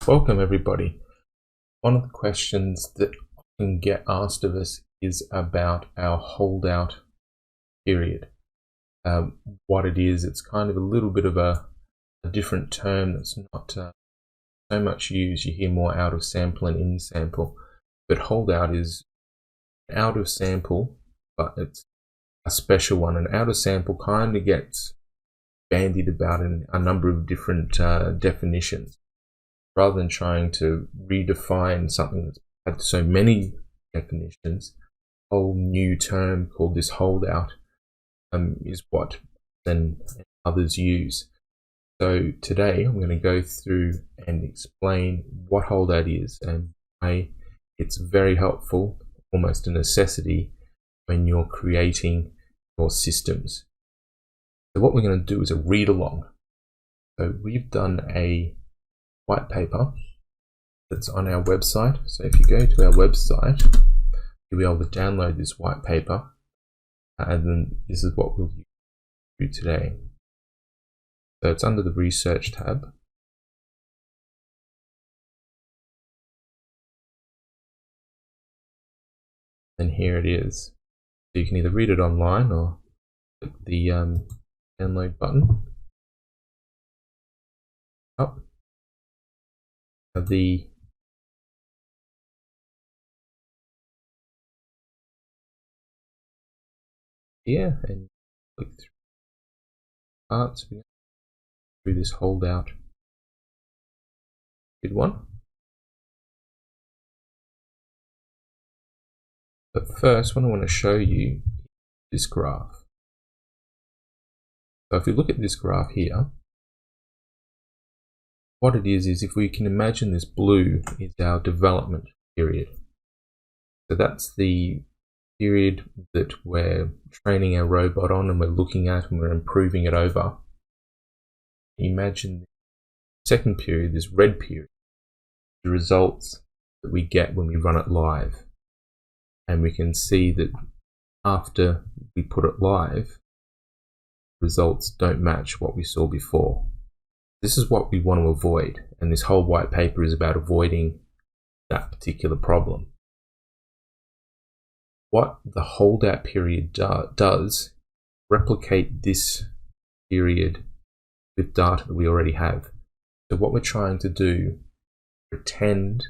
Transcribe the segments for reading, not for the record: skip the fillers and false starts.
Welcome everybody. One of the questions that often get asked of us is about our holdout period. What it is, it's kind of a little bit of a different term that's not so much used. You hear more out of sample and in sample, but holdout is out of sample, but it's a special one. And out of sample kind of gets bandied about in a number of different definitions. Rather than trying to redefine something that's had so many definitions, a whole new term called this holdout is what then others use. So today I'm going to go through and explain what holdout is and why it's very helpful, almost a necessity, when you're creating your systems. So what we're going to do is a read along. So we've done a white paper that's on our website. So if you go to our website, you'll be able to download this white paper, and then this is what we'll do today. So it's under the research tab. And here it is. So you can either read it online or click the download button. Up. And click through parts through this holdout. Good one. But first, what I want to show you is this graph. So if you look at this graph here, what it is if we can imagine this blue is our development period. So that's the period that we're training our robot on and we're looking at and we're improving it over. Imagine the second period, this red period, the results that we get when we run it live. And we can see that after we put it live, results don't match what we saw before. This is what we want to avoid, and this whole white paper is about avoiding that particular problem. What the holdout period does, replicate this period with data that we already have. So what we're trying to do, pretend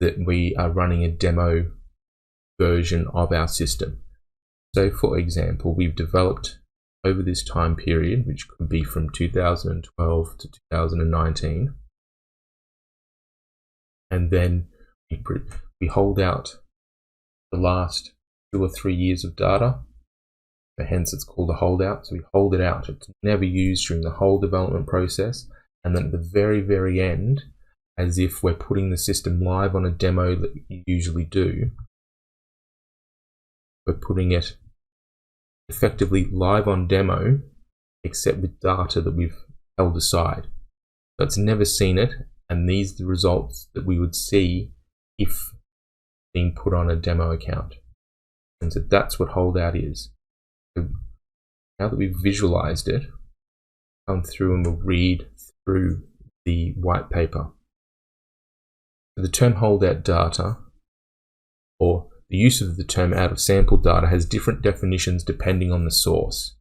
that we are running a demo version of our system. So for example, we've developed over this time period, which could be from 2012 to 2019, and then we hold out the last 2 or 3 years of data, so hence it's called a holdout. So we hold it out. It's never used during the whole development process, and then at the very end, as if we're putting the system live on a demo that you usually do, we're putting it effectively live on demo, except with data that we've held aside. So it's never seen it, and these are the results that we would see if being put on a demo account. And so that's what holdout is. So now that we've visualized it, come through and we'll read through the white paper. So the term holdout data, or the use of the term out of sample data, has different definitions depending on the source.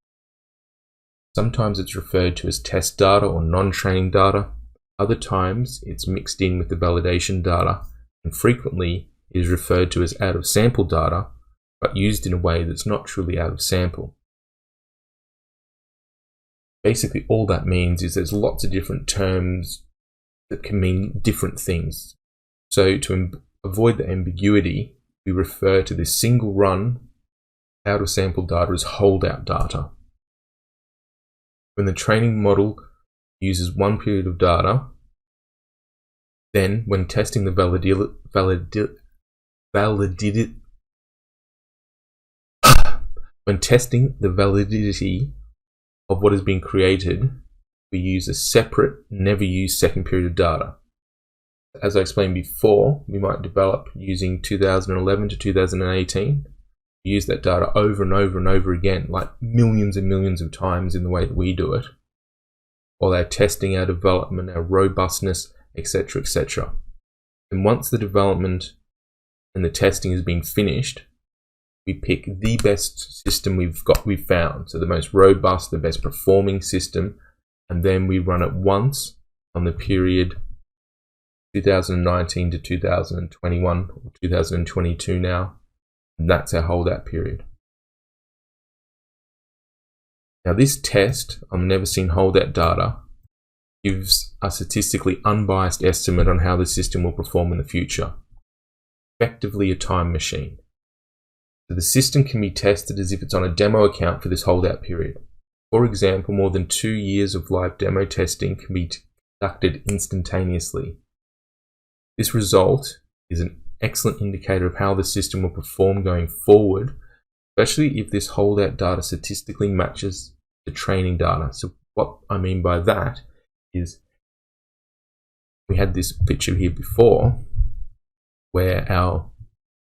Sometimes it's referred to as test data or non-training data. Other times it's mixed in with the validation data, and frequently it is referred to as out of sample data, but used in a way that's not truly out of sample. Basically all that means is there's lots of different terms that can mean different things. So to avoid the ambiguity, we refer to this single run out of sample data as holdout data. When the training model uses one period of data, then when testing the validity of what has been created, we use a separate, never used second period of data. As I explained before, we might develop using 2011 to 2018. We use that data over and over and over again, like millions and millions of times in the way that we do it. While our testing, our development, our robustness, etc., etc. And once the development and the testing has been finished, we pick the best system we've found, so the most robust, the best performing system, and then we run it once on the period 2019 to 2021 or 2022 now, and that's our holdout period. Now this test on the never seen holdout data gives a statistically unbiased estimate on how the system will perform in the future, effectively a time machine. So the system can be tested as if it's on a demo account for this holdout period. For example, more than 2 years of live demo testing can be conducted instantaneously. This result is an excellent indicator of how the system will perform going forward, especially if this holdout data statistically matches the training data. So what I mean by that is, we had this picture here before where our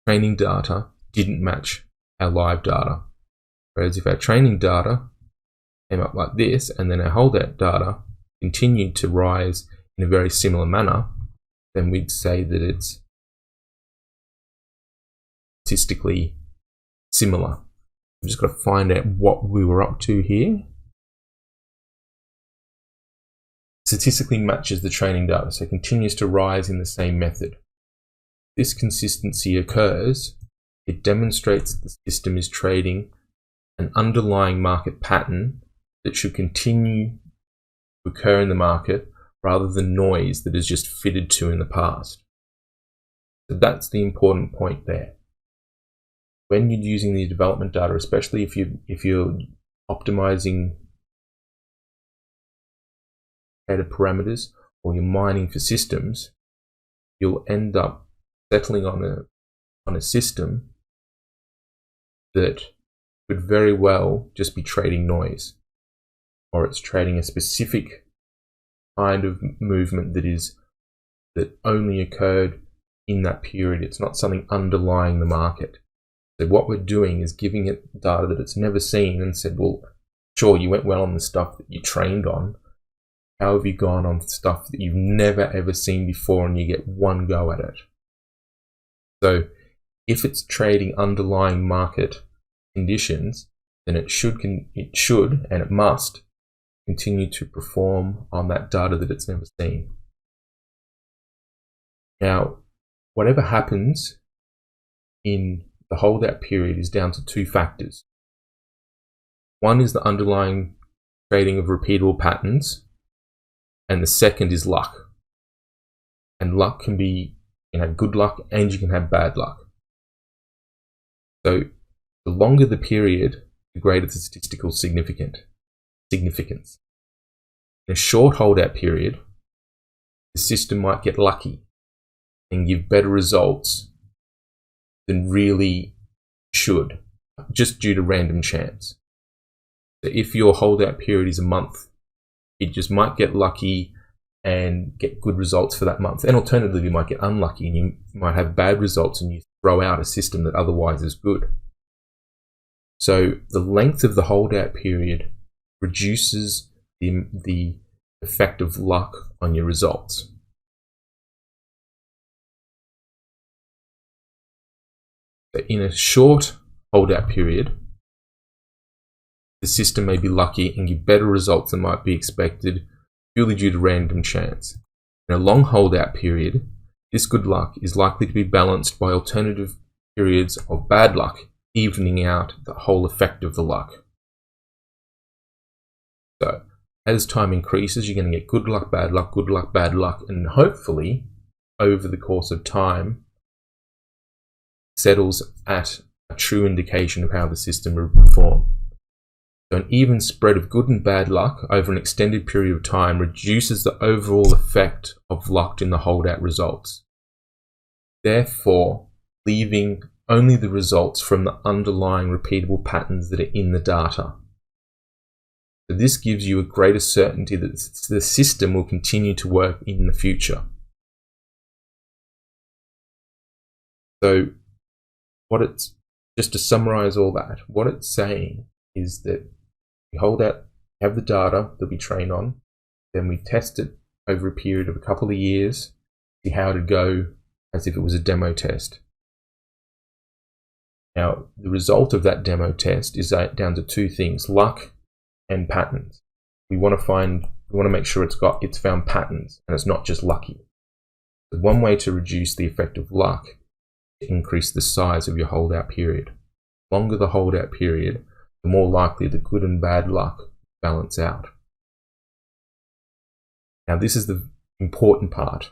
training data didn't match our live data. Whereas if our training data came up like this and then our holdout data continued to rise in a very similar manner, then we'd say that it's statistically similar. I've just got to find out what we were up to here. Statistically matches the training data, so it continues to rise in the same method. This consistency occurs, it demonstrates that the system is trading an underlying market pattern that should continue to occur in the market rather than noise that is just fitted to in the past. So that's the important point there. When you're using the development data, especially if you're optimizing data parameters or you're mining for systems, you'll end up settling on a system that could very well just be trading noise, or it's trading a specific kind of movement that only occurred in that period. It's not something underlying the market. So what we're doing is giving it data that it's never seen and said, well, sure, you went well on the stuff that you trained on. How have you gone on stuff that you've never ever seen before and you get one go at it? So if it's trading underlying market conditions, then it should and it must continue to perform on that data that it's never seen. Now, whatever happens in the holdout period is down to two factors. One is the underlying trading of repeatable patterns, and the second is luck. And luck can be, you can have good luck and you can have bad luck. So the longer the period, the greater the statistical significance. In a short holdout period, the system might get lucky and give better results than really should, just due to random chance. So if your holdout period is a month, it just might get lucky and get good results for that month. And alternatively, you might get unlucky and you might have bad results and you throw out a system that otherwise is good. So the length of the holdout period reduces the effect of luck on your results. So in a short holdout period, the system may be lucky and give better results than might be expected purely due to random chance. In a long holdout period, this good luck is likely to be balanced by alternative periods of bad luck, evening out the whole effect of the luck. So as time increases, you're going to get good luck, bad luck, and hopefully over the course of time settles at a true indication of how the system will perform. So an even spread of good and bad luck over an extended period of time reduces the overall effect of luck in the holdout results, therefore leaving only the results from the underlying repeatable patterns that are in the data. So this gives you a greater certainty that the system will continue to work in the future. So just to summarize all that, what it's saying is that we have the data that we train on, then we test it over a period of a couple of years, see how it would go as if it was a demo test. Now, the result of that demo test is down to two things: luck and patterns. We want to make sure it's found patterns and it's not just lucky. So one way to reduce the effect of luck is to increase the size of your holdout period. The longer the holdout period, the more likely the good and bad luck balance out. Now, this is the important part.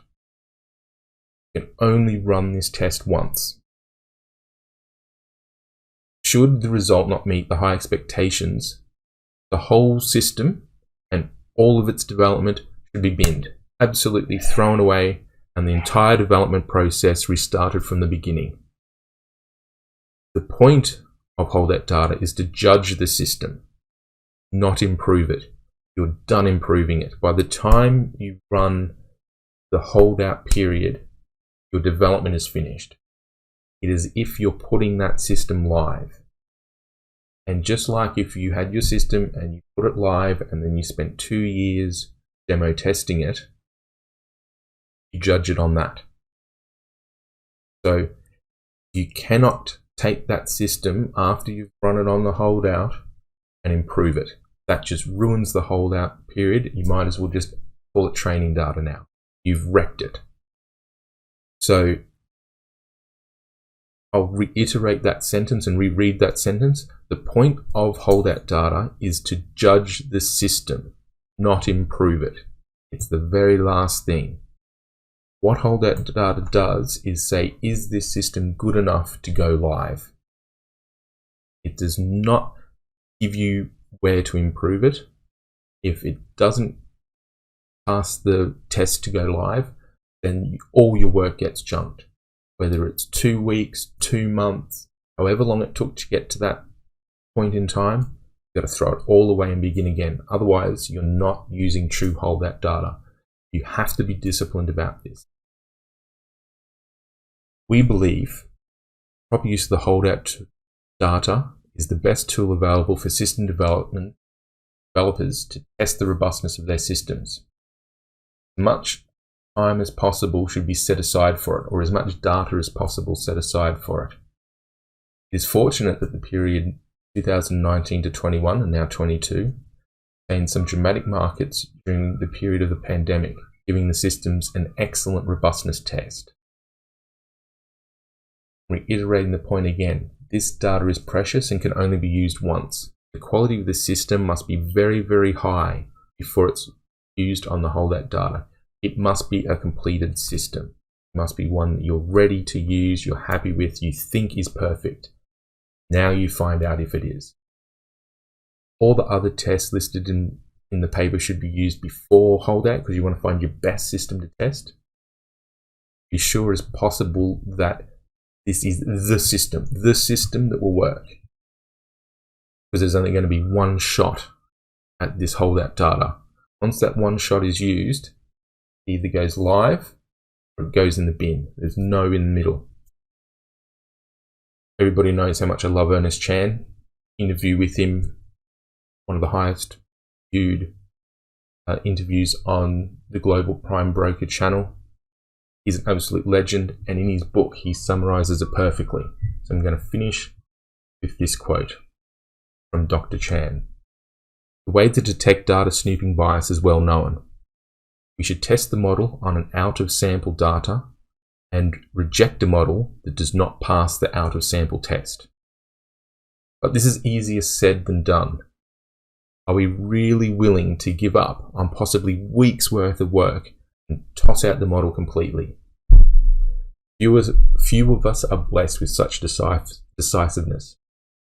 You can only run this test once. Should the result not meet the high expectations, the whole system and all of its development should be binned, absolutely thrown away, and the entire development process restarted from the beginning. The point of holdout data is to judge the system, not improve it. You're done improving it. By the time you run the holdout period, your development is finished. It is as if you're putting that system live. And just like if you had your system and you put it live and then you spent 2 years demo testing it, you judge it on that. So you cannot take that system after you've run it on the holdout and improve it. That just ruins the holdout period. You might as well just call it training data now. You've wrecked it. So I'll reiterate that sentence and reread that sentence. The point of holdout data is to judge the system, not improve it. It's the very last thing. What holdout data does is say, is this system good enough to go live? It does not give you where to improve it. If it doesn't pass the test to go live, then all your work gets junked. Whether it's 2 weeks, 2 months, however long it took to get to that point in time, you've got to throw it all away and begin again. Otherwise, you're not using true holdout data. You have to be disciplined about this. We believe proper use of the holdout data is the best tool available for system developers to test the robustness of their systems. As much time as possible should be set aside for it, or as much data as possible set aside for it. It is fortunate that the period 2019 to 21 and now 22 contained some dramatic markets during the period of the pandemic, giving the systems an excellent robustness test. Reiterating the point again, this data is precious and can only be used once. The quality of the system must be very, very high before it's used on the holdout data. It must be a completed system. It must be one that you're ready to use, you're happy with, you think is perfect. Now you find out if it is. All the other tests listed in the paper should be used before holdout because you want to find your best system to test. Be sure as possible that this is the system that will work. Because there's only going to be one shot at this holdout data. Once that one shot is used, it either goes live or it goes in the bin. There's no in the middle. Everybody knows how much I love Ernest Chan. Interview with him, one of the highest viewed interviews on the Global Prime Broker channel. He's an absolute legend, and in his book he summarizes it perfectly. So I'm going to finish with this quote from Dr. Chan. The way to detect data snooping bias is well known. We should test the model on an out-of-sample data and reject a model that does not pass the out-of-sample test. But this is easier said than done. Are we really willing to give up on possibly weeks' worth of work and toss out the model completely? Few of us are blessed with such decisiveness.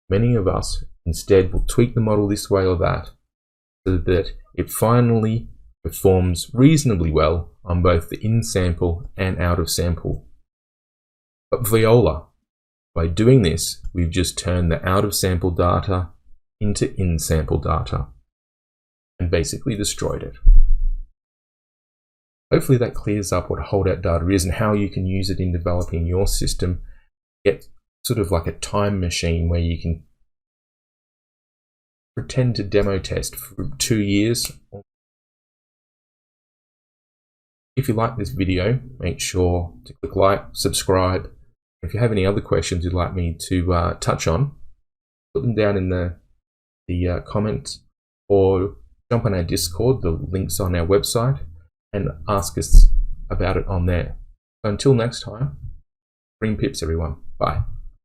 Many of us instead will tweak the model this way or that so that it finally performs reasonably well on both the in-sample and out-of-sample. But Viola, by doing this, we've just turned the out-of-sample data into in-sample data and basically destroyed it. Hopefully that clears up what holdout data is and how you can use it in developing your system. Get sort of like a time machine where you can pretend to demo test for 2 years If you like this video, make sure to click like, subscribe. If you have any other questions you'd like me to touch on, put them down in the comments, or jump on our Discord, the link's on our website, and ask us about it on there. So until next time, green pips everyone. Bye.